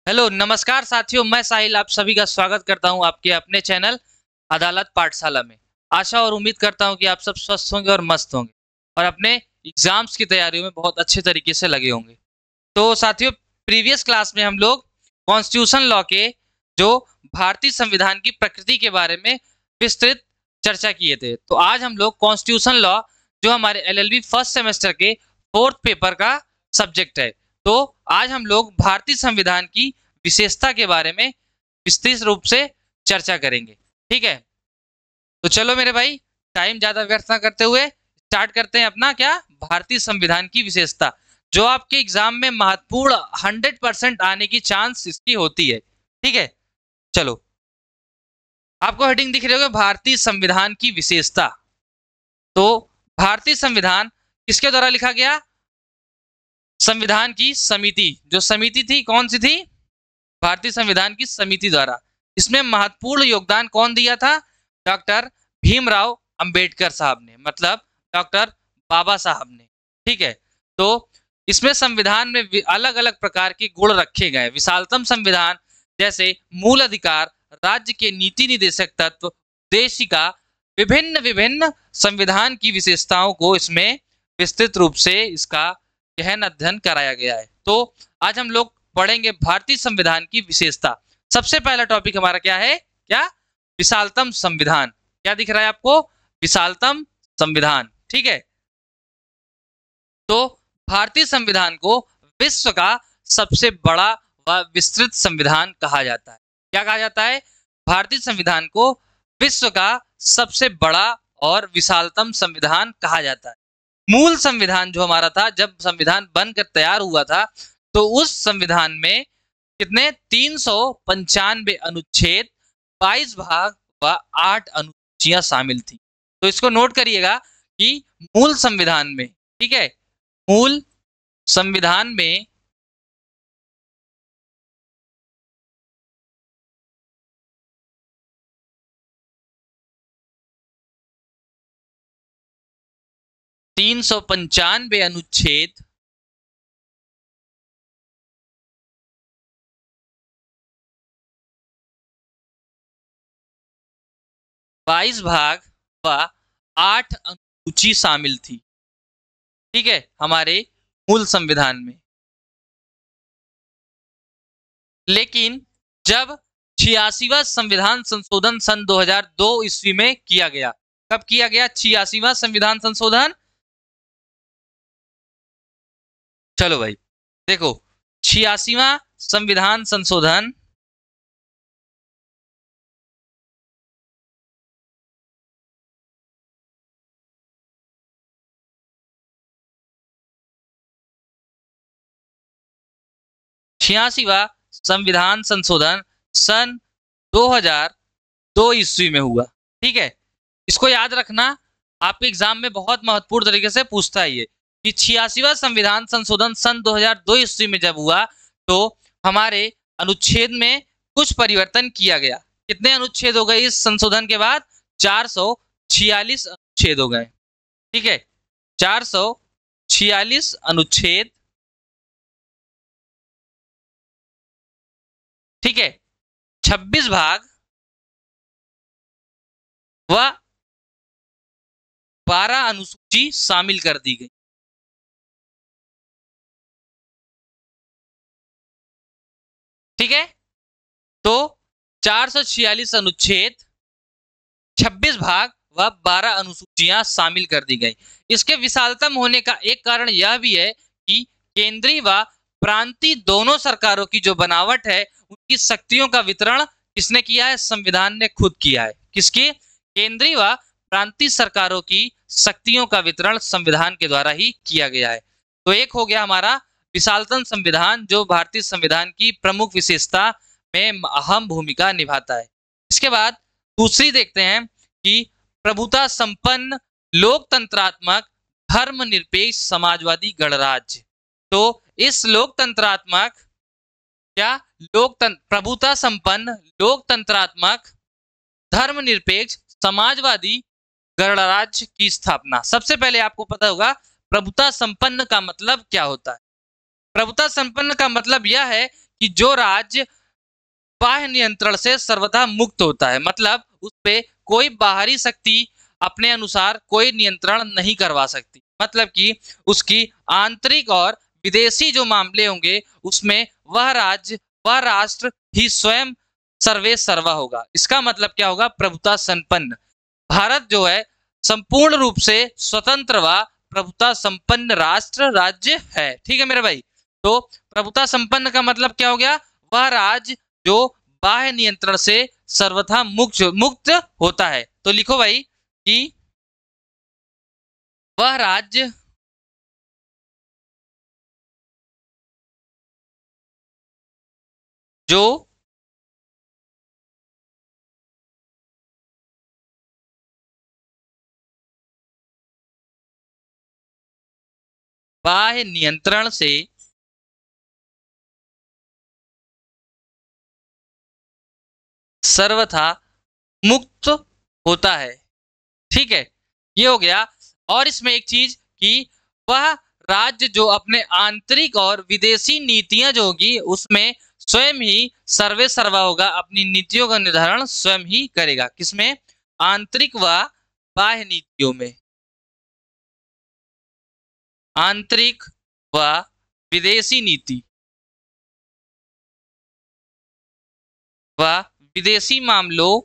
Hello नमस्कार साथियों, मैं साहिल आप सभी का स्वागत करता हूं आपके अपने चैनल अदालत पाठशाला में। आशा और उम्मीद करता हूं कि आप सब स्वस्थ होंगे और मस्त होंगे और अपने एग्जाम्स की तैयारियों में बहुत अच्छे तरीके से लगे होंगे। तो साथियों, प्रीवियस क्लास में हम लोग कॉन्स्टिट्यूशन लॉ के जो भारतीय संविधान की प्रकृति के बारे में विस्तृत चर्चा किए थे। तो आज हम लोग कॉन्स्टिट्यूशन लॉ जो हमारे एलएलबी फर्स्ट सेमेस्टर के 4th पेपर का सब्जेक्ट है, तो आज हम लोग भारतीय संविधान की विशेषता के बारे में विस्तृत रूप से चर्चा करेंगे। ठीक है, तो चलो मेरे भाई, टाइम ज्यादा व्यर्थ ना करते हुए स्टार्ट करते हैं अपना क्या भारतीय संविधान की विशेषता, जो आपके एग्जाम में महत्वपूर्ण 100% आने की चांस इसकी होती है। ठीक है, चलो आपको हेडिंग दिख रही होगी भारतीय संविधान की विशेषता। तो भारतीय संविधान किसके द्वारा लिखा गया? संविधान की समिति, जो समिति थी कौन सी थी? भारतीय संविधान की समिति द्वारा। इसमें महत्वपूर्ण योगदान कौन दिया था? डॉक्टर भीमराव अंबेडकर साहब ने, मतलब डॉक्टर बाबा साहब ने। ठीक है, तो इसमें संविधान में अलग अलग प्रकार के गुण रखे गए। विशालतम संविधान जैसे मूल अधिकार, राज्य के नीति निर्देशक तत्व, उद्देशिका, विभिन्न विभिन्न संविधान की विशेषताओं को इसमें विस्तृत रूप से इसका गहन अध्ययन कराया गया है। तो आज हम लोग पढ़ेंगे भारतीय संविधान की विशेषता। सबसे पहला टॉपिक हमारा क्या है? क्या? विशालतम संविधान। क्या दिख रहा है आपको? विशालतम संविधान। ठीक है, तो भारतीय संविधान को विश्व का सबसे बड़ा व विस्तृत संविधान कहा जाता है। क्या कहा जाता है? भारतीय संविधान को विश्व का सबसे बड़ा और विशालतम संविधान कहा जाता है। मूल संविधान जो हमारा था, जब संविधान बनकर तैयार हुआ था, तो उस संविधान में कितने 395 अनुच्छेद, 22 भाग व 8 अनुसूचियां शामिल थी। तो इसको नोट करिएगा कि मूल संविधान में, ठीक है, मूल संविधान में 395 अनुच्छेद, 22 भाग व 8 अनुसूची शामिल थी। ठीक है, हमारे मूल संविधान में। लेकिन जब 86वां संविधान संशोधन सन 2002 ईस्वी में किया गया, कब किया गया 86वां संविधान संशोधन? चलो भाई देखो, 86वां संविधान संशोधन संविधान संशोधन सन 2002 ईस्वी में हुआ। ठीक है, इसको याद रखना, आपके एग्जाम में बहुत महत्वपूर्ण तरीके से पूछता है ये कि 86वां संविधान संशोधन सन 2002 ईस्वी में जब हुआ, तो हमारे अनुच्छेद में कुछ परिवर्तन किया गया। कितने अनुच्छेद हो गए इस संशोधन के बाद? 446 अनुच्छेद हो गए। ठीक है, 446 अनुच्छेद। ठीक है, 26 भाग व 12 अनुसूची शामिल कर दी गई। ठीक है, तो 446 अनुच्छेद, 26 भाग व 12 अनुसूचियां शामिल कर दी गई। इसके विशालतम होने का एक कारण यह भी है कि केंद्रीय व प्रांतीय दोनों सरकारों की जो बनावट है, उनकी शक्तियों का वितरण किसने किया है? संविधान ने खुद किया है। किसकी? केंद्रीय व प्रांतीय सरकारों की शक्तियों का वितरण संविधान के द्वारा ही किया गया है। तो एक हो गया हमारा विशालतम संविधान, जो भारतीय संविधान की प्रमुख विशेषता में अहम भूमिका निभाता है। इसके बाद दूसरी देखते हैं कि प्रभुता संपन्न, लोकतंत्रात्मक, धर्मनिरपेक्ष, समाजवादी गणराज्य। तो इस लोकतंत्रात्मक, क्या प्रभुता संपन्न, लोकतंत्रात्मक, धर्मनिरपेक्ष, समाजवादी गणराज्य की स्थापना। सबसे पहले आपको पता होगा प्रभुता संपन्न का मतलब क्या होता है। प्रभुता संपन्न का मतलब यह है कि जो राज्य बाह्य नियंत्रण से सर्वथा मुक्त होता है, मतलब उस पे कोई बाहरी शक्ति अपने अनुसार कोई नियंत्रण नहीं करवा सकती, मतलब कि उसकी आंतरिक और विदेशी जो मामले होंगे उसमें वह राज्य वह राष्ट्र ही स्वयं सर्वे सर्वा होगा। इसका मतलब क्या होगा? प्रभुता संपन्न। भारत जो है संपूर्ण रूप से स्वतंत्र व प्रभुता संपन्न राष्ट्र राज्य है। ठीक है मेरे भाई। तो प्रभुता संपन्न का मतलब क्या हो गया? वह राज्य जो बाह्य नियंत्रण से सर्वथा मुक्त होता है। तो लिखो भाई कि वह राज्य जो बाह्य नियंत्रण से सर्वथा मुक्त होता है। ठीक है, ये हो गया। और इसमें एक चीज कि वह राज्य जो अपने आंतरिक और विदेशी नीतियां जो होगी उसमें स्वयं ही सर्वे सर्वा होगा, अपनी नीतियों का निर्धारण स्वयं ही करेगा। किसमें? आंतरिक व बाह्य नीतियों में। आंतरिक व विदेशी नीति व विदेशी मामलों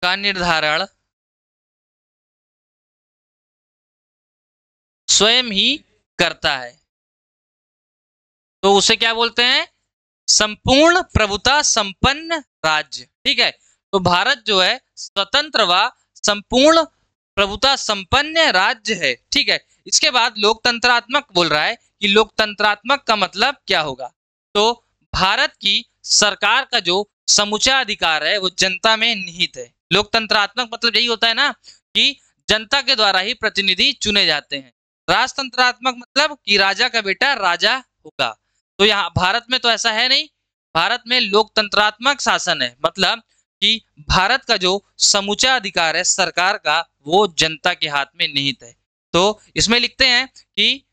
का निर्धारण स्वयं ही करता है। तो उसे क्या बोलते हैं? संपूर्ण प्रभुता संपन्न राज्य। ठीक है, तो भारत जो है स्वतंत्र व संपूर्ण प्रभुता संपन्न राज्य है। ठीक है, इसके बाद लोकतंत्रात्मक बोल रहा है कि लोकतंत्रात्मक का मतलब क्या होगा? तो भारत की सरकार का जो समूचा अधिकार है वो जनता में निहित है। लोकतंत्रात्मक मतलब यही होता है ना कि जनता के द्वारा ही प्रतिनिधि चुने जाते हैं। राजतंत्रात्मक मतलब कि राजा का बेटा राजा होगा। तो यहाँ भारत में तो ऐसा है नहीं। भारत में लोकतंत्रात्मक शासन है, मतलब कि भारत का जो समूचा अधिकार है सरकार का वो जनता के हाथ में निहित है। तो इसमें लिखते हैं कि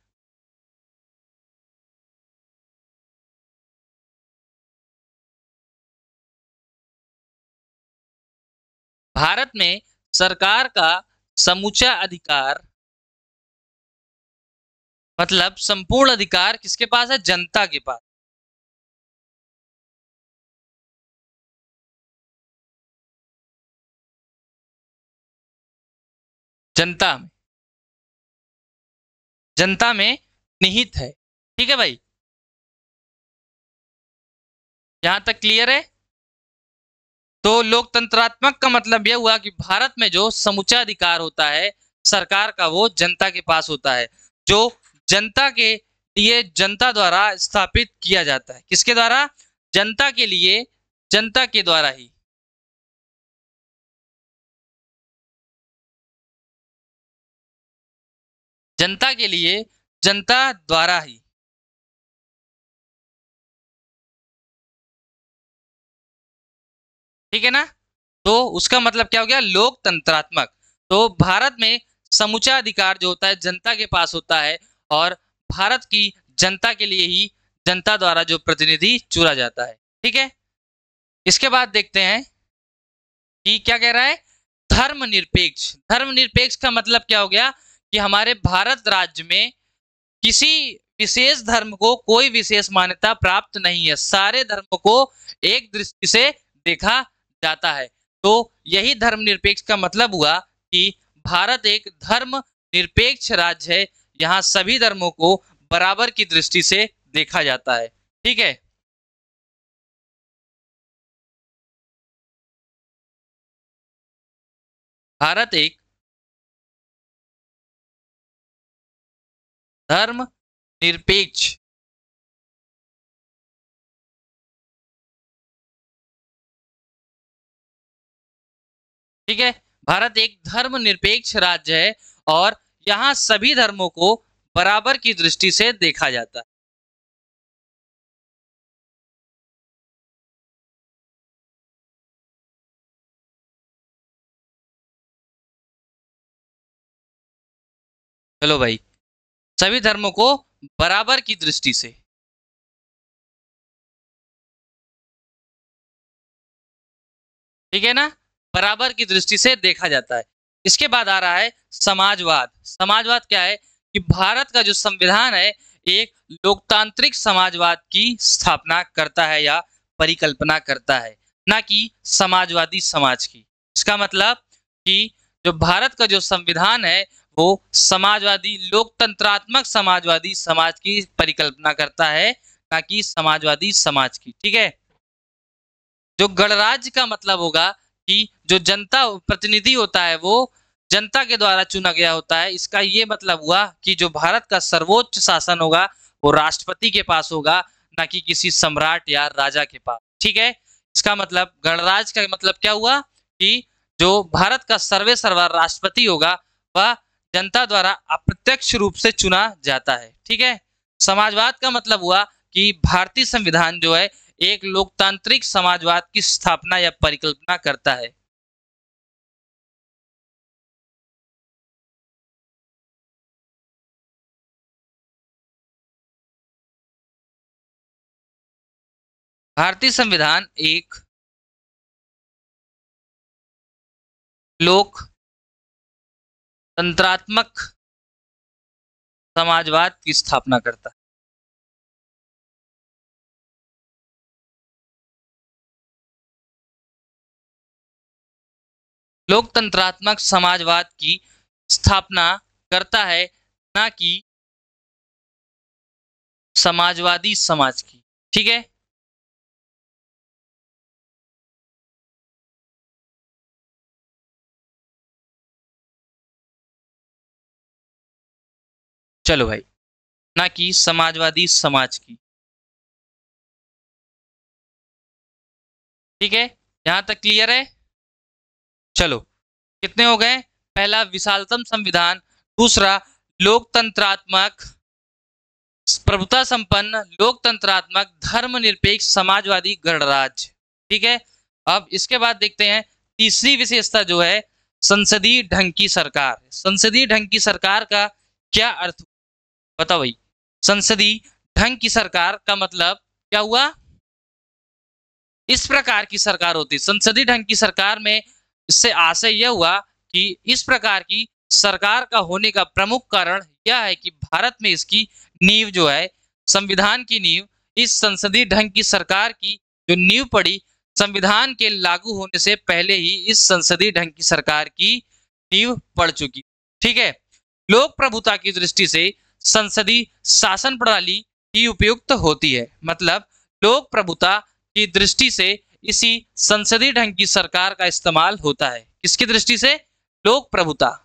भारत में सरकार का समूचा अधिकार मतलब संपूर्ण अधिकार किसके पास है? जनता के पास। जनता में जनता में निहित है। ठीक है भाई, यहां तक क्लियर है? तो लोकतंत्रात्मक का मतलब यह हुआ कि भारत में जो समूचा अधिकार होता है सरकार का वो जनता के पास होता है, जो जनता के लिए जनता द्वारा स्थापित किया जाता है। किसके द्वारा? जनता के लिए, जनता के द्वारा ही। जनता के लिए, जनता द्वारा ही। ठीक है ना? तो उसका मतलब क्या हो गया? लोकतंत्रात्मक। तो भारत में समूचा अधिकार जो होता है जनता के पास होता है और भारत की जनता के लिए ही जनता द्वारा जो प्रतिनिधि चुना जाता है। ठीक है, इसके बाद देखते हैं कि क्या कह रहा है? धर्मनिरपेक्ष। धर्मनिरपेक्ष का मतलब क्या हो गया कि हमारे भारत राज्य में किसी विशेष धर्म को कोई विशेष मान्यता प्राप्त नहीं है, सारे धर्मों को एक दृष्टि से देखा जाता है। तो यही धर्मनिरपेक्ष का मतलब हुआ कि भारत एक धर्म निरपेक्ष राज्य है, यहाँ सभी धर्मों को बराबर की दृष्टि से देखा जाता है। ठीक है, भारत एक धर्म निरपेक्ष ठीक है, भारत एक धर्मनिरपेक्ष राज्य है और यहाँ सभी धर्मों को बराबर की दृष्टि से देखा जाता है। चलो भाई, सभी धर्मों को बराबर की दृष्टि से। ठीक है ना, बराबर की दृष्टि से देखा जाता है। इसके बाद आ रहा है समाजवाद। समाजवाद क्या है कि भारत का जो संविधान है एक लोकतांत्रिक समाजवाद की स्थापना करता है या परिकल्पना करता है, ना कि समाजवादी समाज की। इसका मतलब कि जो भारत का जो संविधान है वो समाजवादी लोकतंत्रात्मक समाजवादी समाज की परिकल्पना करता है, ना कि समाजवादी समाज की। ठीक है, जो गणराज्य का मतलब होगा कि जो जनता प्रतिनिधि होता है वो जनता के द्वारा चुना गया होता है। इसका ये मतलब हुआ कि जो भारत का सर्वोच्च शासन होगा वो राष्ट्रपति के पास होगा, ना कि किसी सम्राट या राजा के पास। ठीक है, इसका मतलब गणराज्य का मतलब क्या हुआ कि जो भारत का सर्वे सर्वा राष्ट्रपति होगा वह जनता द्वारा अप्रत्यक्ष रूप से चुना जाता है। ठीक है, समाजवाद का मतलब हुआ कि भारतीय संविधान जो है एक लोकतांत्रिक समाजवाद की स्थापना या परिकल्पना करता है। भारतीय संविधान एक लोकतंत्रात्मक समाजवाद की स्थापना करता है। लोकतंत्रात्मक समाजवाद की स्थापना करता है, ना कि समाजवादी समाज की। ठीक है, चलो भाई, ना कि समाजवादी समाज की। ठीक है, यहां तक क्लियर है। चलो, कितने हो गए? पहला विशालतम संविधान, दूसरा लोकतंत्रात्मक प्रभुता संपन्न लोकतंत्रात्मक धर्मनिरपेक्ष समाजवादी गणराज्य। ठीक है, अब इसके बाद देखते हैं तीसरी विशेषता जो है संसदीय ढंग की सरकार। संसदीय ढंग की सरकार का क्या अर्थ? बताओ भाई, संसदीय ढंग की सरकार का मतलब क्या हुआ? इस प्रकार की सरकार होती। संसदीय ढंग की सरकार में इससे आशय यह हुआ कि इस प्रकार की सरकार का होने का प्रमुख कारण यह है कि भारत में इसकी नींव जो है, संविधान की नींव, इस संसदीय ढंग की सरकार की जो नींव पड़ी संविधान के लागू होने से पहले ही इस संसदीय ढंग की सरकार की नींव पड़ चुकी। ठीक है, लोक प्रभुता की दृष्टि से संसदीय शासन प्रणाली ही उपयुक्त होती है। मतलब लोक प्रभुता की दृष्टि से इसी संसदीय ढंग की सरकार का इस्तेमाल होता है। किसकी दृष्टि से? लोक प्रभुता।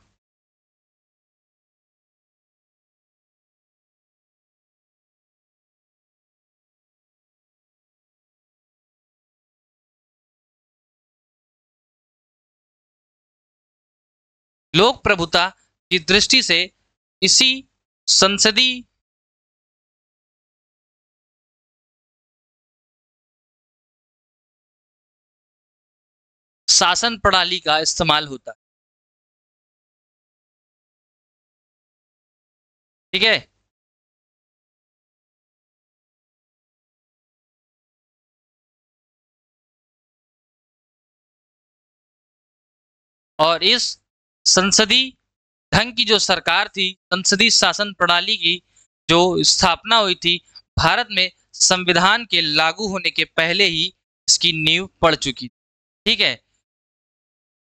लोक प्रभुता की दृष्टि से इसी संसदीय शासन प्रणाली का इस्तेमाल होता है। ठीक है, और इस संसदीय ढंग की जो सरकार थी, संसदीय शासन प्रणाली की जो स्थापना हुई थी भारत में संविधान के लागू होने के पहले ही इसकी नींव पड़ चुकी। ठीक है,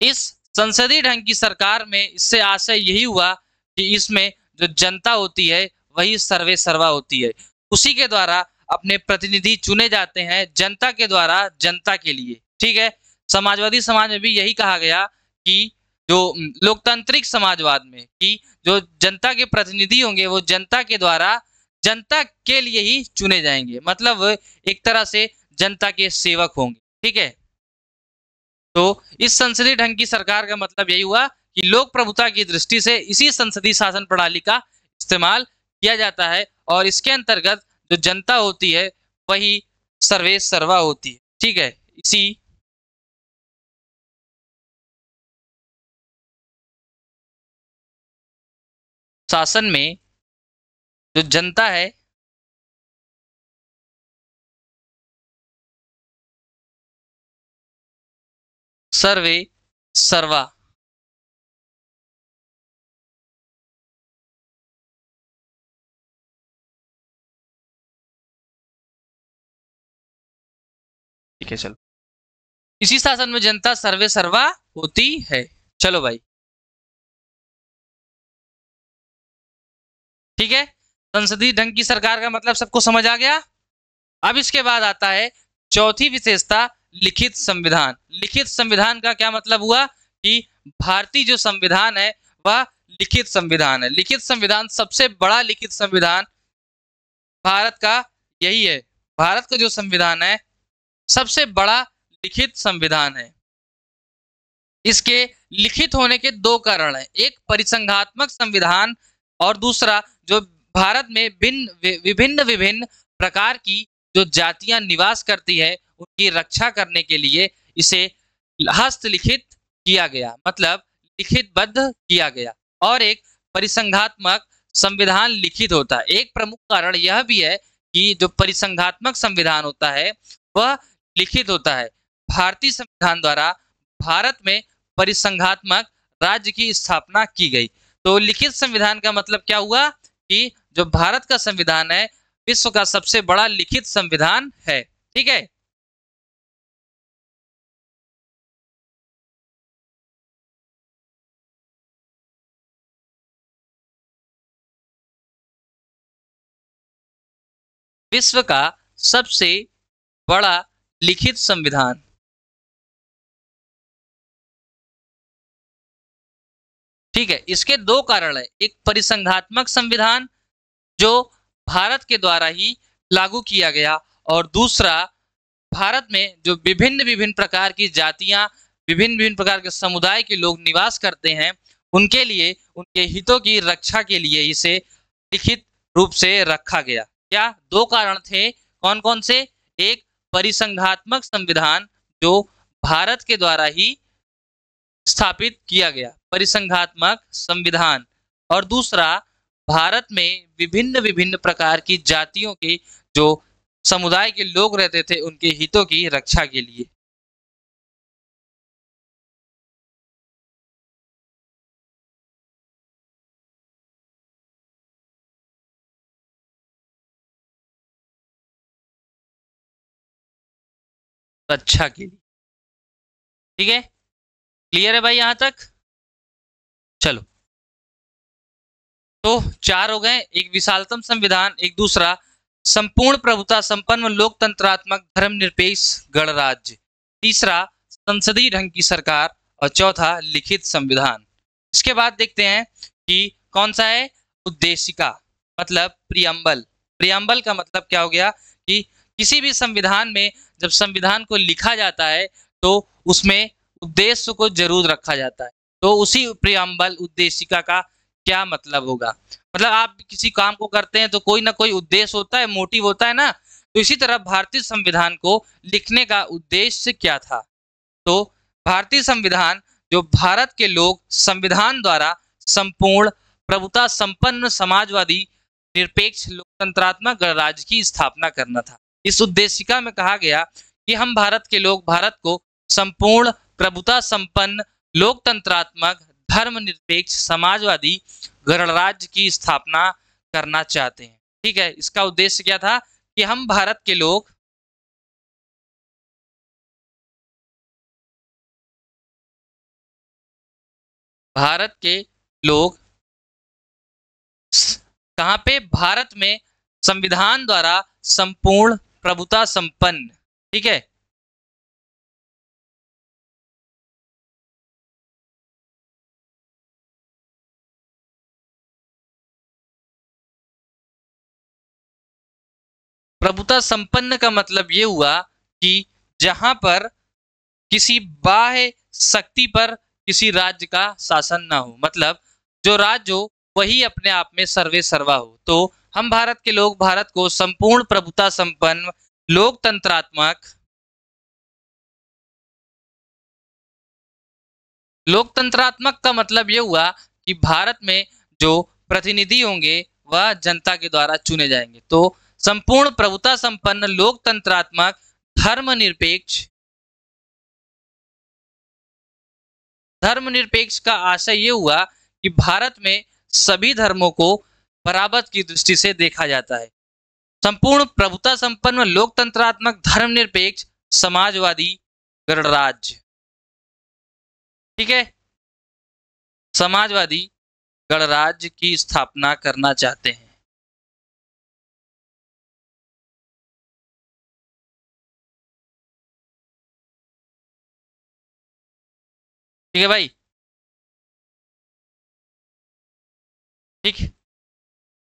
इस संसदीय ढंग की सरकार में इससे आशय यही हुआ कि इसमें जो जनता होती है वही सर्वे सर्वा होती है। उसी के द्वारा अपने प्रतिनिधि चुने जाते हैं, जनता के द्वारा जनता के लिए। ठीक है, समाजवादी समाज में भी यही कहा गया कि जो लोकतांत्रिक समाजवाद में कि जो जनता के प्रतिनिधि होंगे वो जनता के द्वारा जनता के लिए ही चुने जाएंगे। मतलब एक तरह से जनता के सेवक होंगे। ठीक है, तो इस संसदीय ढंग की सरकार का मतलब यही हुआ कि लोक प्रभुता की दृष्टि से इसी संसदीय शासन प्रणाली का इस्तेमाल किया जाता है और इसके अंतर्गत जो जनता होती है वही सर्वे सर्वा होती है। ठीक है, इसी शासन में जो जनता है सर्वे सर्वा। ठीक है चलो, इसी शासन में जनता सर्वे सर्वा होती है। चलो भाई, ठीक है। संसदीय ढंग की सरकार का मतलब सबको समझ आ गया। अब इसके बाद आता है चौथी विशेषता, लिखित संविधान। लिखित संविधान का क्या मतलब हुआ कि भारतीय जो संविधान है वह लिखित संविधान है। लिखित संविधान, सबसे बड़ा लिखित संविधान भारत का यही है। भारत का जो संविधान है सबसे बड़ा लिखित संविधान है। इसके लिखित होने के दो कारण हैं, एक परिसंघात्मक संविधान और दूसरा जो भारत में विभिन्न विभिन्न प्रकार की जो जातियां निवास करती है उनकी रक्षा करने के लिए इसे हस्तलिखित किया गया, मतलब लिखितबद्ध किया गया। और एक परिसंघात्मक संविधान लिखित होता है। एक प्रमुख कारण यह भी है कि जो परिसंघात्मक संविधान होता है वह लिखित होता है। भारतीय संविधान द्वारा भारत में परिसंघात्मक राज्य की स्थापना की गई। तो लिखित संविधान का मतलब क्या हुआ कि जो भारत का संविधान है विश्व का सबसे बड़ा लिखित संविधान है। ठीक है, विश्व का सबसे बड़ा लिखित संविधान। ठीक है, इसके दो कारण है, एक परिसंघात्मक संविधान जो भारत के द्वारा ही लागू किया गया और दूसरा भारत में जो विभिन्न विभिन्न प्रकार की जातियां, विभिन्न विभिन्न प्रकार के समुदाय के लोग निवास करते हैं उनके लिए, उनके हितों की रक्षा के लिए इसे लिखित रूप से रखा गया। क्या दो कारण थे, कौन कौन से? एक परिसंघात्मक संविधान जो भारत के द्वारा ही स्थापित किया गया, परिसंघात्मक संविधान, और दूसरा भारत में विभिन्न विभिन्न प्रकार की जातियों के जो समुदाय के लोग रहते थे उनके हितों की रक्षा के लिए। रक्षा के लिए। ठीक है, क्लियर है भाई यहां तक? चलो, तो चार हो गए, एक विशालतम संविधान, एक दूसरा संपूर्ण प्रभुता संपन्न लोकतंत्रात्मक धर्मनिरपेक्ष गणराज्य, तीसरा संसदीय ढंग की सरकार और चौथा लिखित संविधान। इसके बाद देखते हैं कि कौन सा है उद्देशिका, मतलब प्रियम्बल। प्रियम्बल का मतलब क्या हो गया कि किसी भी संविधान में जब संविधान को लिखा जाता है तो उसमें उद्देश्य को जरूर रखा जाता है। तो उसी प्रियम्बल उद्देशिका का क्या मतलब होगा, मतलब आप किसी काम को करते हैं तो कोई ना कोई उद्देश्य होता है, मोटिव होता है ना। तो इसी तरह भारतीय संविधान को लिखने का उद्देश्य क्या था? तो भारतीय संविधान जो भारत के लोग संविधान द्वारा संपूर्ण प्रभुता संपन्न समाजवादी निरपेक्ष लोकतंत्रात्मक गणराज्य की स्थापना करना था। इस उद्देशिका में कहा गया कि हम भारत के लोग भारत को संपूर्ण प्रभुता संपन्न लोकतंत्रात्मक धर्मनिरपेक्ष समाजवादी गणराज्य की स्थापना करना चाहते हैं। ठीक है, इसका उद्देश्य क्या था कि हम भारत के लोग कहां पे? भारत में संविधान द्वारा संपूर्ण प्रभुता संपन्न। ठीक है, प्रभुता संपन्न का मतलब ये हुआ कि जहां पर किसी बाह्य शक्ति पर किसी राज्य का शासन ना हो, मतलब जो राज्य हो वही अपने आप में सर्वे सर्वा हो। तो हम भारत के लोग भारत को संपूर्ण प्रभुता संपन्न लोकतंत्रात्मक का मतलब ये हुआ कि भारत में जो प्रतिनिधि होंगे वह जनता के द्वारा चुने जाएंगे। तो संपूर्ण प्रभुता संपन्न लोकतंत्रात्मक धर्मनिरपेक्ष का आशय ये हुआ कि भारत में सभी धर्मों को बराबर की दृष्टि से देखा जाता है। संपूर्ण प्रभुता संपन्न लोकतंत्रात्मक धर्मनिरपेक्ष समाजवादी गणराज्य, ठीक है, समाजवादी गणराज्य की स्थापना करना चाहते हैं। ठीक है भाई, ठीक।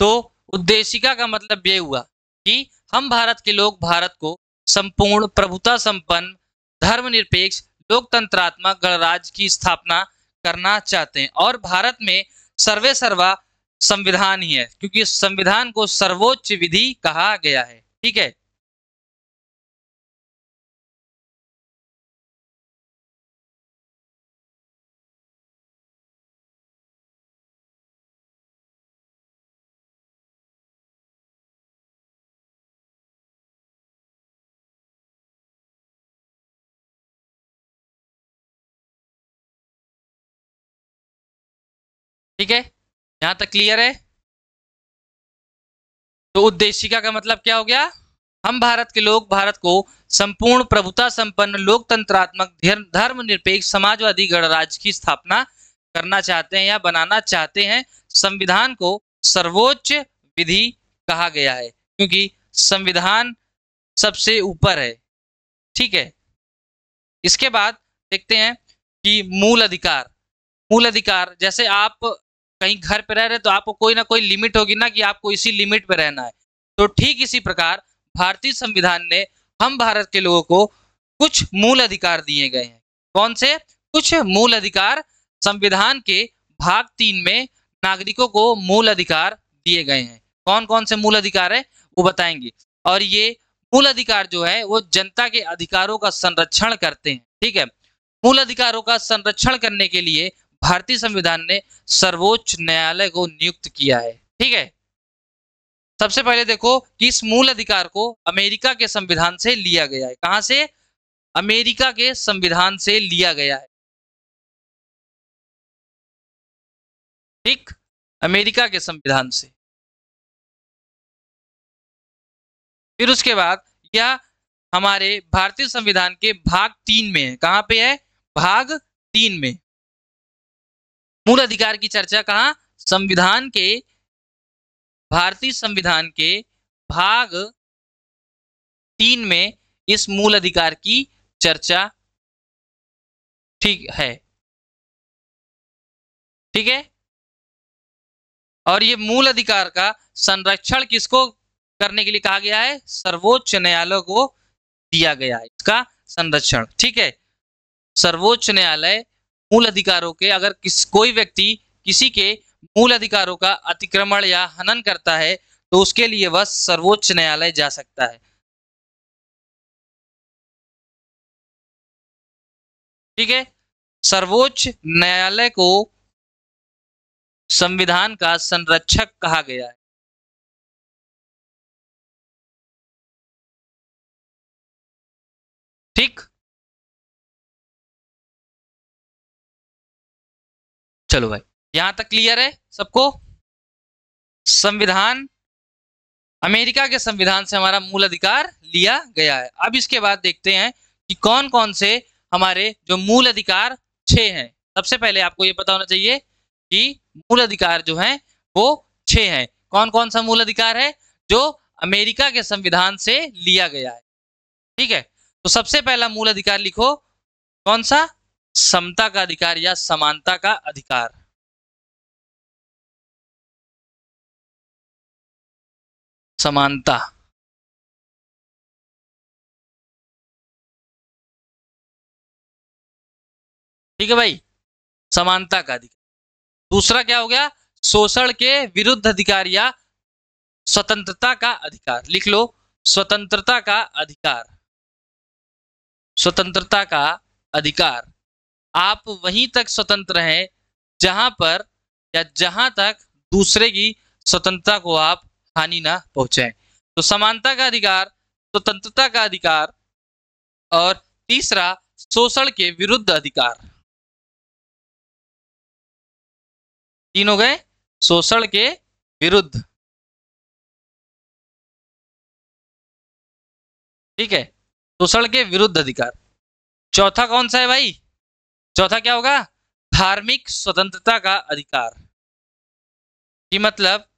तो उद्देशिका का मतलब ये हुआ कि हम भारत के लोग भारत को संपूर्ण प्रभुता संपन्न धर्मनिरपेक्ष लोकतंत्रात्मक गणराज्य की स्थापना करना चाहते हैं और भारत में सर्वे सर्वा संविधान ही है, क्योंकि संविधान को सर्वोच्च विधि कहा गया है। ठीक है, ठीक है, यहां तक क्लियर है। तो उद्देशिका का मतलब क्या हो गया? हम भारत के लोग भारत को संपूर्ण प्रभुता संपन्न लोकतंत्रात्मक धर्मनिरपेक्ष समाजवादी गणराज्य की स्थापना करना चाहते हैं या बनाना चाहते हैं। संविधान को सर्वोच्च विधि कहा गया है क्योंकि संविधान सबसे ऊपर है। ठीक है, इसके बाद देखते हैं कि मूल अधिकार। मूल अधिकार, जैसे आप कहीं घर पे रह रहे तो आपको कोई ना कोई लिमिट होगी ना कि आपको इसी लिमिट पे रहना है। तो ठीक इसी प्रकार भारतीय संविधान ने हम भारत के लोगों को कुछ मूल अधिकार दिए गए हैं। कौन से? कुछ मूल अधिकार संविधान के भाग 3 में नागरिकों को मूल अधिकार दिए गए हैं। कौन कौन से मूल अधिकार है वो बताएंगे। और ये मूल अधिकार जो है वो जनता के अधिकारों का संरक्षण करते हैं। ठीक है, मूल अधिकारों का संरक्षण करने के लिए भारतीय संविधान ने सर्वोच्च न्यायालय को नियुक्त किया है। ठीक है, सबसे पहले देखो कि इस मूल अधिकार को अमेरिका के संविधान से लिया गया है। कहां से? अमेरिका के संविधान से लिया गया है। ठीक, अमेरिका के संविधान से। फिर उसके बाद यह हमारे भारतीय संविधान के भाग 3 में है। कहां पे है? भाग 3 में। मूल अधिकार की चर्चा कहां? संविधान के, भारतीय संविधान के भाग 3 में इस मूल अधिकार की चर्चा ठीक है। ठीक है, और ये मूल अधिकार का संरक्षण किसको करने के लिए कहा गया है? सर्वोच्च न्यायालय को दिया गया है इसका संरक्षण। ठीक है, सर्वोच्च न्यायालय मूल अधिकारों के, अगर कोई व्यक्ति किसी के मूल अधिकारों का अतिक्रमण या हनन करता है तो उसके लिए वह सर्वोच्च न्यायालय जा सकता है। ठीक है, सर्वोच्च न्यायालय को संविधान का संरक्षक कहा गया है। ठीक, चलो भाई, यहां तक क्लियर है सबको? संविधान, अमेरिका के संविधान से हमारा मूल अधिकार लिया गया है। अब इसके बाद देखते हैं कि कौन कौन से हमारे जो मूल अधिकार 6 हैं। सबसे पहले आपको ये पता होना चाहिए कि मूल अधिकार जो हैं वो 6 हैं। कौन कौन सा मूल अधिकार है जो अमेरिका के संविधान से लिया गया है? ठीक है, तो सबसे पहला मूल अधिकार लिखो, कौन सा? समता का अधिकार या समानता का अधिकार। समानता, ठीक है भाई, समानता का अधिकार। दूसरा क्या हो गया? शोषण के विरुद्ध अधिकार या स्वतंत्रता का अधिकार। लिख लो, स्वतंत्रता का अधिकार। स्वतंत्रता का अधिकार, आप वहीं तक स्वतंत्र हैं जहां पर या जहां तक दूसरे की स्वतंत्रता को आप हानि ना पहुंचाएं। तो समानता का अधिकार, स्वतंत्रता का अधिकार, और तीसरा शोषण के विरुद्ध अधिकार। तीन हो गए, शोषण के विरुद्ध, ठीक है, शोषण के विरुद्ध अधिकार। चौथा कौन सा है भाई? चौथा क्या होगा? धार्मिक स्वतंत्रता का अधिकार। कि मतलब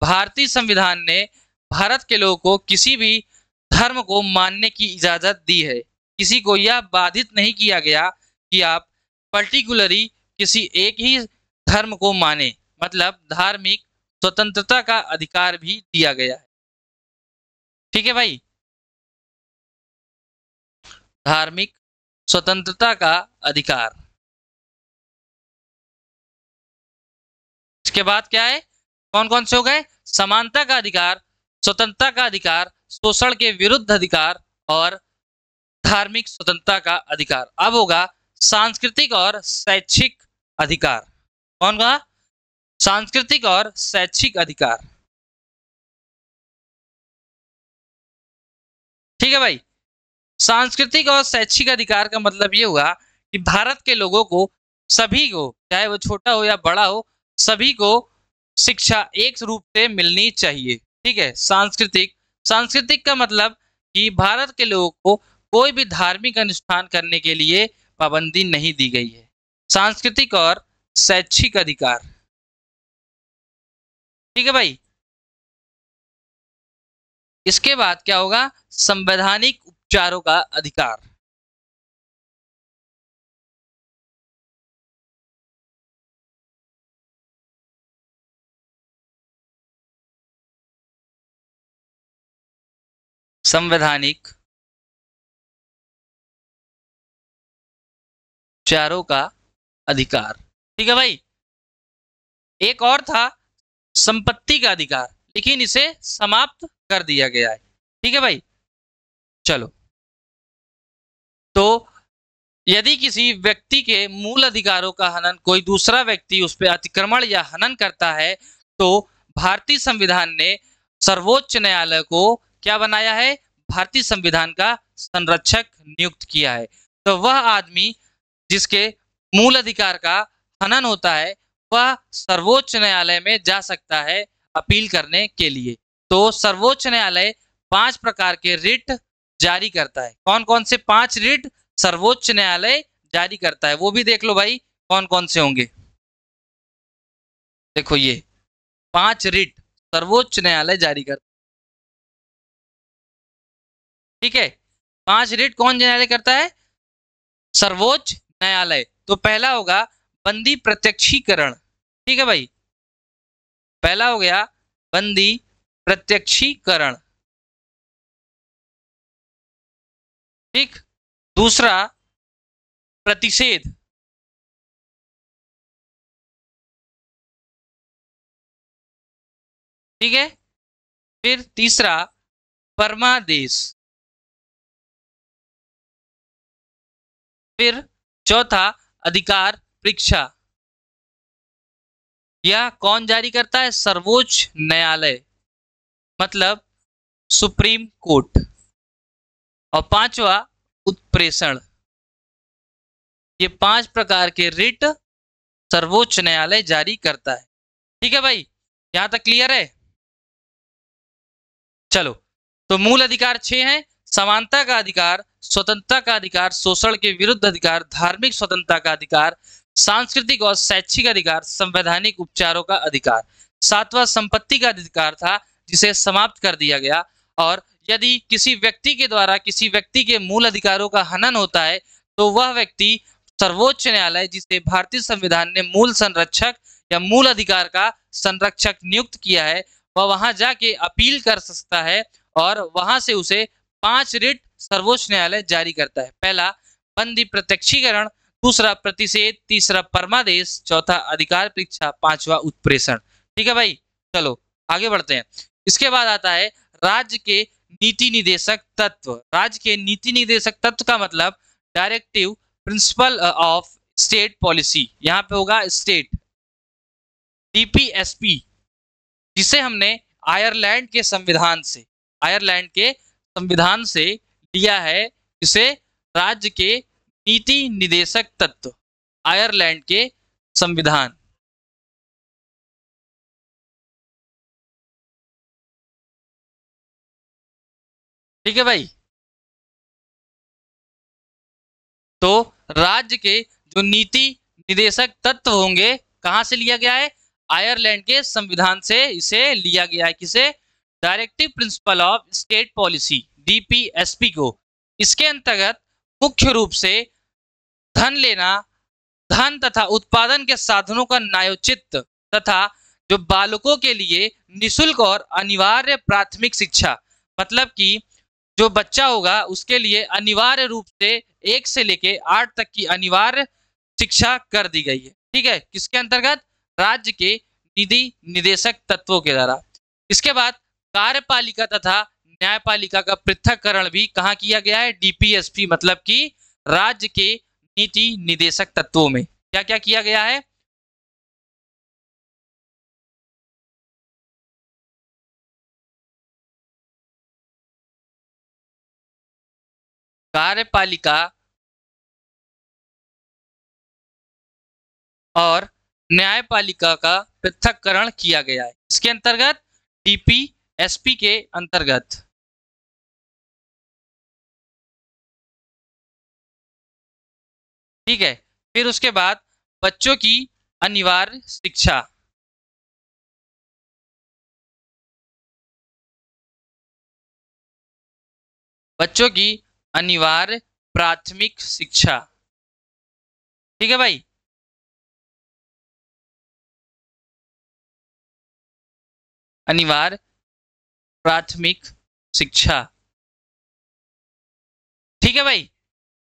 भारतीय संविधान ने भारत के लोगों को किसी भी धर्म को मानने की इजाजत दी है। किसी को यह बाधित नहीं किया गया कि आप पर्टिकुलरली किसी एक ही धर्म को माने, मतलब धार्मिक स्वतंत्रता का अधिकार भी दिया गया है। ठीक है भाई, धार्मिक स्वतंत्रता का अधिकार। इसके बाद क्या है, कौन कौन से हो गए? समानता का अधिकार, स्वतंत्रता का अधिकार, शोषण के विरुद्ध अधिकार और धार्मिक स्वतंत्रता का अधिकार। अब होगा सांस्कृतिक और शैक्षिक अधिकार। कौन का? सांस्कृतिक और शैक्षिक अधिकार। ठीक है भाई, सांस्कृतिक और शैक्षिक अधिकार का मतलब ये हुआ कि भारत के लोगों को, सभी को, चाहे वो छोटा हो या बड़ा हो, सभी को शिक्षा एक रूप से मिलनी चाहिए। ठीक है, सांस्कृतिक, सांस्कृतिक का मतलब कि भारत के लोगों को कोई भी धार्मिक अनुष्ठान करने के लिए पाबंदी नहीं दी गई है। सांस्कृतिक और शैक्षिक अधिकार। ठीक है भाई, इसके बाद क्या होगा? संवैधानिक उपचारों का अधिकार। संवैधानिक उपचारों का अधिकार। ठीक है भाई, एक और था संपत्ति का अधिकार, लेकिन इसे समाप्त कर दिया गया है। ठीक है भाई, चलो, तो यदि किसी व्यक्ति के मूल अधिकारों का हनन कोई दूसरा व्यक्ति उस पर अतिक्रमण या हनन करता है, तो भारतीय संविधान ने सर्वोच्च न्यायालय को क्या बनाया है? भारतीय संविधान का संरक्षक नियुक्त किया है। तो वह आदमी जिसके मूल अधिकार का हनन होता है, वह सर्वोच्च न्यायालय में जा सकता है अपील करने के लिए। तो सर्वोच्च न्यायालय 5 प्रकार के रिट जारी करता है। कौन कौन से 5 रिट सर्वोच्च न्यायालय जारी करता है, वो भी देख लो भाई, कौन कौन से होंगे। देखो, ये 5 रिट सर्वोच्च न्यायालय जारी करता है। ठीक है, 5 रिट कौन न्यायालय करता है? सर्वोच्च न्यायालय। तो पहला होगा बंदी प्रत्यक्षीकरण। ठीक है भाई, पहला हो गया बंदी प्रत्यक्षीकरण। ठीक, दूसरा प्रतिषेध। ठीक है, फिर तीसरा परमादेश, फिर चौथा अधिकार परीक्षा। यह कौन जारी करता है? सर्वोच्च न्यायालय, मतलब सुप्रीम कोर्ट। और पांचवा उत्प्रेषण। ये 5 प्रकार के रिट सर्वोच्च न्यायालय जारी करता है। ठीक है भाई, यहां तक क्लियर है? चलो, तो मूल अधिकार 6 हैं: समानता का अधिकार, स्वतंत्रता का अधिकार, शोषण के विरुद्ध अधिकार, धार्मिक स्वतंत्रता का अधिकार, सांस्कृतिक और शैक्षिक अधिकार, संवैधानिक उपचारों का अधिकार। 7वां संपत्ति का अधिकार था, जिसे समाप्त कर दिया गया। और यदि किसी व्यक्ति के द्वारा किसी व्यक्ति के मूल अधिकारों का हनन होता है, तो वह व्यक्ति सर्वोच्च न्यायालय, जिसे भारतीय संविधान ने मूल संरक्षक या मूल अधिकार का संरक्षक नियुक्त किया है, वह वहां जाके अपील कर सकता है और वहां से उसे 5 रिट सर्वोच्च न्यायालय जारी करता है। पहला बंदी प्रत्यक्षीकरण, दूसरा प्रतिषेध, तीसरा परमादेश, चौथा अधिकार परीक्षा, 5वां उत्प्रेषण। ठीक है भाई, चलो आगे बढ़ते हैं। इसके बाद आता है राज्य के नीति निदेशक तत्व। राज्य के नीति निदेशक तत्व का मतलब directive principle of state policy. यहाँ पे होगा स्टेट, डीपीएसपी, जिसे हमने आयरलैंड के संविधान से लिया है, इसे राज्य के नीति निदेशक तत्व, आयरलैंड के संविधान। ठीक है भाई। तो राज्य के जो नीति निदेशक तत्व होंगे कहां से लिया गया है? आयरलैंड के संविधान से इसे लिया गया है। किसे? Directive principle of state policy, DPSP को। इसके अंतर्गत मुख्य रूप से धन लेना, धन तथा उत्पादन के साधनों का न्यायोचित तथा जो बालकों के लिए निशुल्क और अनिवार्य प्राथमिक शिक्षा, मतलब कि जो बच्चा होगा उसके लिए अनिवार्य रूप से 1 से लेके 8 तक की अनिवार्य शिक्षा कर दी गई है। ठीक है, किसके अंतर्गत? राज्य के निधि निदेशक तत्वों के द्वारा। इसके बाद कार्यपालिका तथा न्यायपालिका का पृथक्करण भी कहाँ किया गया है? डीपीएसपी, मतलब कि राज्य के नीति निदेशक तत्वों में क्या क्या किया गया है? कार्यपालिका और न्यायपालिका का पृथक्करण किया गया है। इसके अंतर्गत डीपीएसपी के अंतर्गत। ठीक है, फिर उसके बाद बच्चों की अनिवार्य शिक्षा, बच्चों की अनिवार्य प्राथमिक शिक्षा। ठीक है भाई। अनिवार्य प्राथमिक शिक्षा। ठीक है भाई।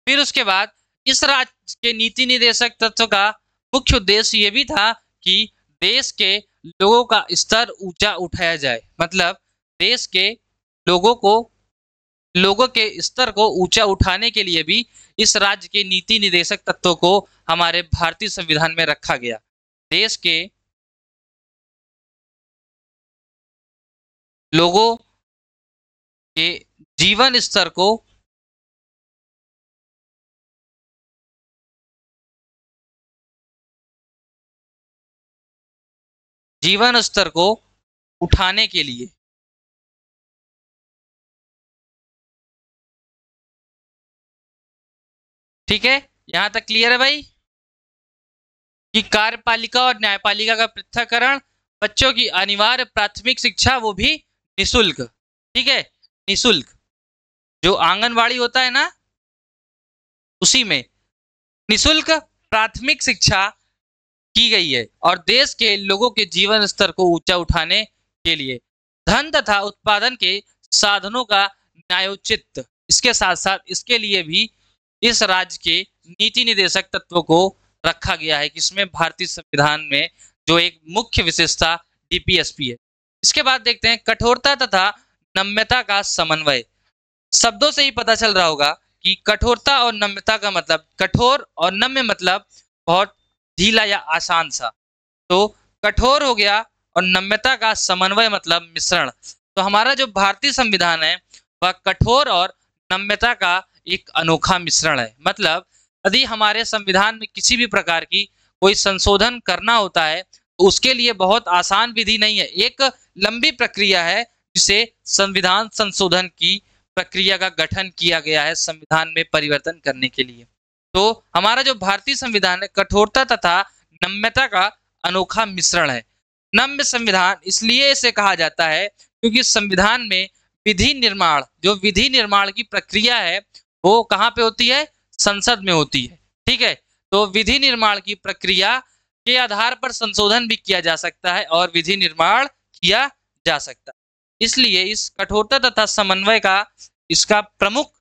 फिर उसके बाद इस राज्य के नीति निदेशक तत्व का मुख्य उद्देश्य ये भी था कि देश के लोगों का स्तर ऊंचा उठाया जाए, मतलब देश के लोगों के स्तर को ऊंचा उठाने के लिए भी इस राज्य के नीति निदेशक तत्वों को हमारे भारतीय संविधान में रखा गया। देश के लोगों के जीवन स्तर को उठाने के लिए, ठीक है, यहां तक क्लियर है भाई? कि कार्यपालिका और न्यायपालिका का पृथक्करण, बच्चों की अनिवार्य प्राथमिक शिक्षा वो भी निशुल्क। ठीक है, निशुल्क। जो आंगनवाड़ी होता है ना, उसी में निशुल्क प्राथमिक शिक्षा की गई है। और देश के लोगों के जीवन स्तर को ऊंचा उठाने के लिए धन तथा उत्पादन के साधनों का न्यायोचित, इसके साथ साथ इसके लिए भी इस राज्य के नीति निदेशक तत्वों को रखा गया है, किसमें? भारतीय संविधान में, जो एक मुख्य विशेषता डीपीएसपी है। इसके बाद देखते हैं कठोरता तथा नम्यता का समन्वय। शब्दों से ही पता चल रहा होगा कि कठोरता और नम्यता का मतलब, कठोर और नम्य मतलब बहुत ढीला या आसान सा, तो कठोर हो गया, और नम्यता का समन्वय मतलब मिश्रण। तो हमारा जो भारतीय संविधान है वह कठोर और नम्यता का एक अनोखा मिश्रण है। मतलब यदि हमारे संविधान में किसी भी प्रकार की कोई संशोधन करना होता है तो उसके लिए बहुत आसान विधि नहीं है, एक लंबी प्रक्रिया है जिसे संविधान संशोधन की प्रक्रिया का गठन किया गया है संविधान में परिवर्तन करने के लिए। तो हमारा जो भारतीय संविधान है कठोरता तथा नम्यता का अनोखा मिश्रण है। नम्य संविधान इसलिए इसे कहा जाता है क्योंकि संविधान में विधि निर्माण की प्रक्रिया है वो कहाँ पे होती है? संसद में होती है। ठीक है, तो विधि निर्माण की प्रक्रिया के आधार पर संशोधन भी किया जा सकता है और विधि निर्माण किया जा सकता है। इसलिए इस कठोरता तथा समन्वय का इसका प्रमुख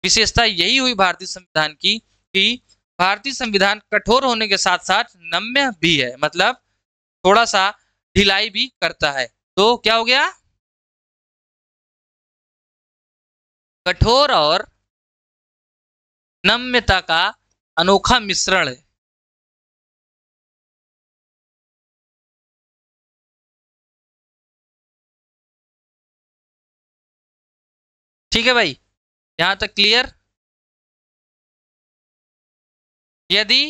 विशेषता यही हुई भारतीय संविधान की कि भारतीय संविधान कठोर होने के साथ साथ नम्य भी है, मतलब थोड़ा सा ढिलाई भी करता है। तो क्या हो गया? कठोर और नम्यता का अनोखा मिश्रण है। ठीक है भाई, यहां तक क्लियर। यदि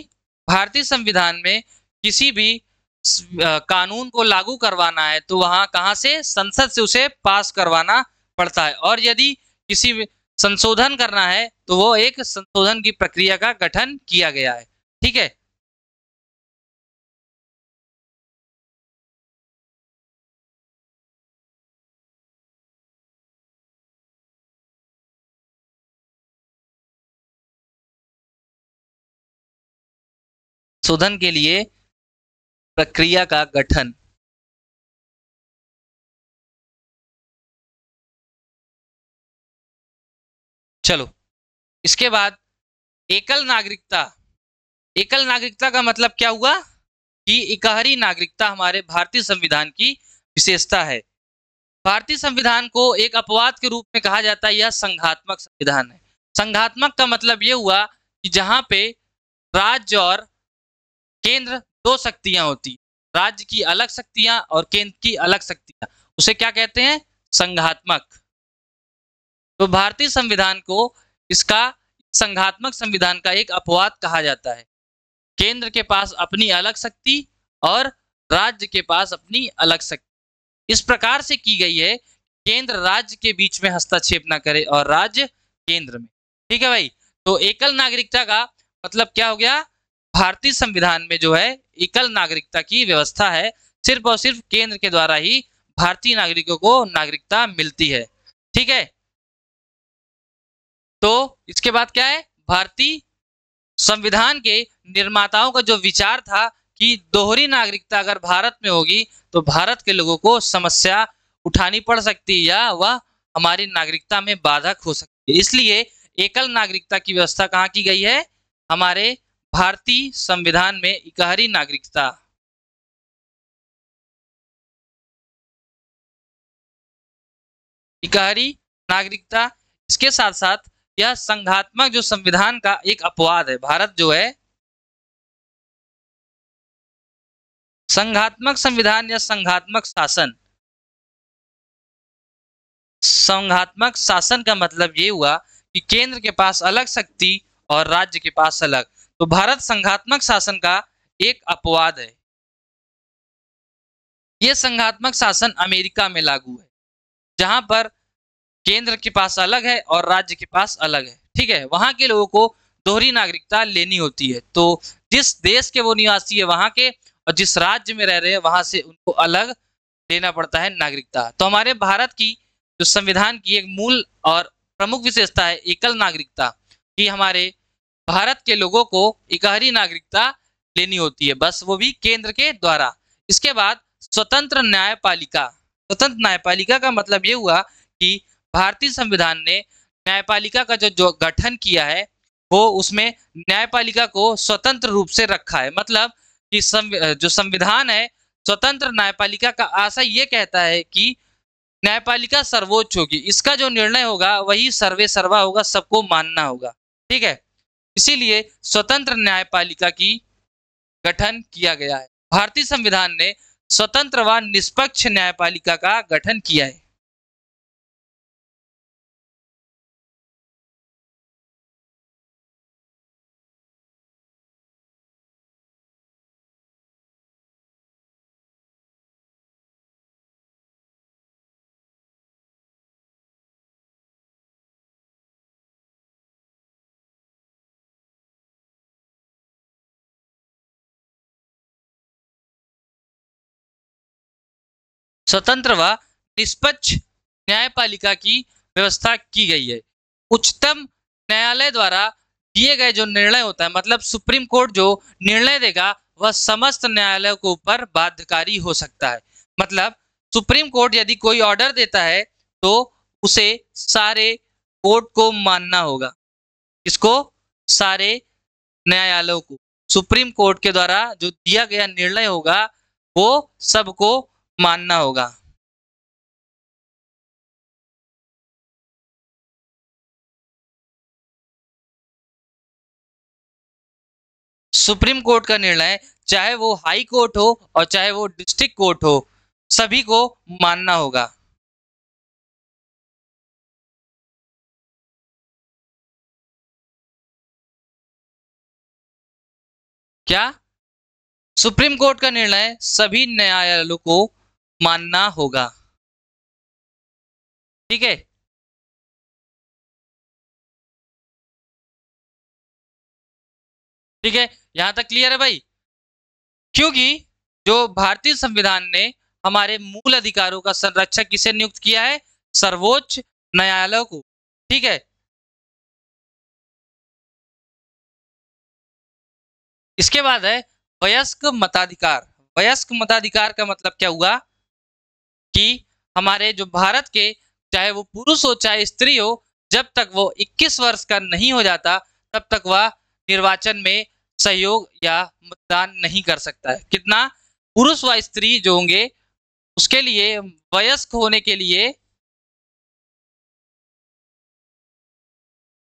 भारतीय संविधान में किसी भी कानून को लागू करवाना है तो वहां कहां से, संसद से उसे पास करवाना पड़ता है। और यदि किसी संशोधन करना है तो वो एक संशोधन की प्रक्रिया का गठन किया गया है। ठीक है, संशोधन के लिए प्रक्रिया का गठन। चलो, इसके बाद एकल नागरिकता। एकल नागरिकता का मतलब क्या हुआ कि इकहरी नागरिकता हमारे भारतीय संविधान की विशेषता है। भारतीय संविधान को एक अपवाद के रूप में कहा जाता है, यह संघात्मक संविधान है। संघात्मक का मतलब यह हुआ कि जहां पे राज्य और केंद्र दो शक्तियां होती, राज्य की अलग शक्तियां और केंद्र की अलग शक्तियां, उसे क्या कहते हैं, संघात्मक। तो भारतीय संविधान को इसका संघात्मक संविधान का एक अपवाद कहा जाता है। केंद्र के पास अपनी अलग शक्ति और राज्य के पास अपनी अलग शक्ति इस प्रकार से की गई है, केंद्र राज्य के बीच में हस्तक्षेप ना करे और राज्य केंद्र में। ठीक है भाई, तो एकल नागरिकता का मतलब क्या हो गया, भारतीय संविधान में जो है एकल नागरिकता की व्यवस्था है, सिर्फ और सिर्फ केंद्र के द्वारा ही भारतीय नागरिकों को नागरिकता मिलती है। ठीक है, तो इसके बाद क्या है, भारतीय संविधान के निर्माताओं का जो विचार था कि दोहरी नागरिकता अगर भारत में होगी तो भारत के लोगों को समस्या उठानी पड़ सकती है या वह हमारी नागरिकता में बाधक हो सकती है, इसलिए एकल नागरिकता की व्यवस्था कहाँ की गई है, हमारे भारतीय संविधान में इकहरी नागरिकता। इकहरी नागरिकता, इसके साथ साथ यह संघात्मक जो संविधान का एक अपवाद है, भारत जो है संघात्मक संविधान या संघात्मक शासन। संघात्मक शासन का मतलब ये हुआ कि केंद्र के पास अलग शक्ति और राज्य के पास अलग, तो भारत संघात्मक शासन का एक अपवाद है। यह संघात्मक शासन अमेरिका में लागू है, जहां पर केंद्र के पास अलग है और राज्य के पास अलग है। ठीक है, वहां के लोगों को दोहरी नागरिकता लेनी होती है, तो जिस देश के वो निवासी है वहां के और जिस राज्य में रह रहे हैं वहां से उनको अलग लेना पड़ता है नागरिकता। तो हमारे भारत की जो संविधान की एक मूल और प्रमुख विशेषता है एकल नागरिकता, कि हमारे भारत के लोगों को इकहरी नागरिकता लेनी होती है, बस वो भी केंद्र के द्वारा। इसके बाद स्वतंत्र न्यायपालिका। स्वतंत्र न्यायपालिका का मतलब ये हुआ कि भारतीय संविधान ने न्यायपालिका का जो गठन किया है वो उसमें न्यायपालिका को स्वतंत्र रूप से रखा है, मतलब कि जो संविधान है स्वतंत्र न्यायपालिका का आशय ये कहता है कि न्यायपालिका सर्वोच्च होगी, इसका जो निर्णय होगा वही सर्वे सर्वा होगा, सबको मानना होगा। ठीक है, इसीलिए स्वतंत्र न्यायपालिका की गठन किया गया है। भारतीय संविधान ने स्वतंत्र व निष्पक्ष न्यायपालिका का गठन किया है। स्वतंत्र व निष्पक्ष न्यायपालिका की व्यवस्था की गई है। उच्चतम न्यायालय द्वारा दिए गए जो निर्णय होता है, मतलब सुप्रीम कोर्ट जो निर्णय देगा वह समस्त न्यायालयों के ऊपर बाध्यकारी हो सकता है। मतलब सुप्रीम कोर्ट यदि कोई ऑर्डर देता है तो उसे सारे कोर्ट को मानना होगा। इसको सारे न्यायालयों को सुप्रीम कोर्ट के द्वारा जो दिया गया निर्णय होगा वो सबको मानना होगा। सुप्रीम कोर्ट का निर्णय चाहे वो हाई कोर्ट हो और चाहे वो डिस्ट्रिक्ट कोर्ट हो, सभी को मानना होगा। क्या? सुप्रीम कोर्ट का निर्णय सभी न्यायालयों को मानना होगा। ठीक है, ठीक है, यहां तक क्लियर है भाई? क्योंकि जो भारतीय संविधान ने हमारे मूल अधिकारों का संरक्षक किसे नियुक्त किया है? सर्वोच्च न्यायालय को। ठीक है, इसके बाद है वयस्क मताधिकार। वयस्क मताधिकार का मतलब क्या हुआ कि हमारे जो भारत के, चाहे वो पुरुष हो चाहे स्त्री हो, जब तक वो 21 वर्ष का नहीं हो जाता तब तक वह निर्वाचन में सहयोग या मतदान नहीं कर सकता है। कितना? पुरुष व स्त्री जो होंगे उसके लिए वयस्क होने के लिए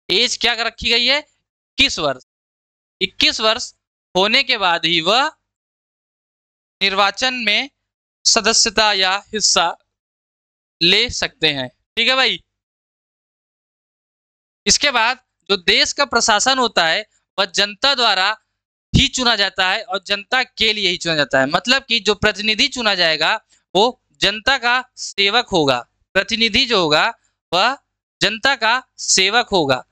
एज क्या रखी गई है? 21 वर्ष। 21 वर्ष होने के बाद ही वह निर्वाचन में सदस्यता या हिस्सा ले सकते हैं। ठीक है भाई? इसके बाद जो देश का प्रशासन होता है वह जनता द्वारा ही चुना जाता है और जनता के लिए ही चुना जाता है। मतलब कि जो प्रतिनिधि चुना जाएगा वो जनता का सेवक होगा। प्रतिनिधि जो होगा वह जनता का सेवक होगा।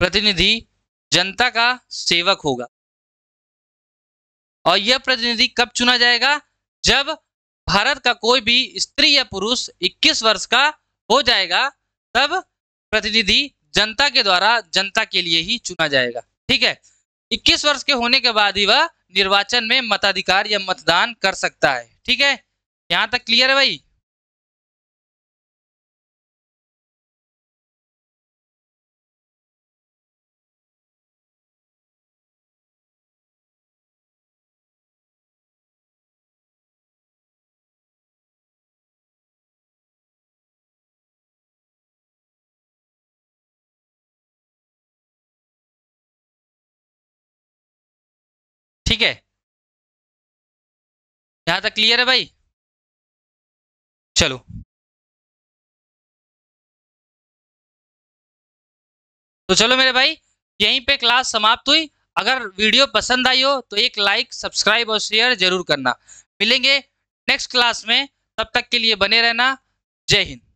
प्रतिनिधि जनता का सेवक होगा। और यह प्रतिनिधि कब चुना जाएगा? जब भारत का कोई भी स्त्री या पुरुष 21 वर्ष का हो जाएगा, तब प्रतिनिधि जनता के द्वारा जनता के लिए ही चुना जाएगा। ठीक है, 21 वर्ष के होने के बाद ही वह निर्वाचन में मताधिकार या मतदान कर सकता है। ठीक है, यहां तक क्लियर है भाई? ठीक है, यहां तक क्लियर है भाई? चलो, तो चलो मेरे भाई, यहीं पे क्लास समाप्त हुई। अगर वीडियो पसंद आई हो तो एक लाइक, सब्सक्राइब और शेयर जरूर करना। मिलेंगे नेक्स्ट क्लास में, तब तक के लिए बने रहना। जय हिंद।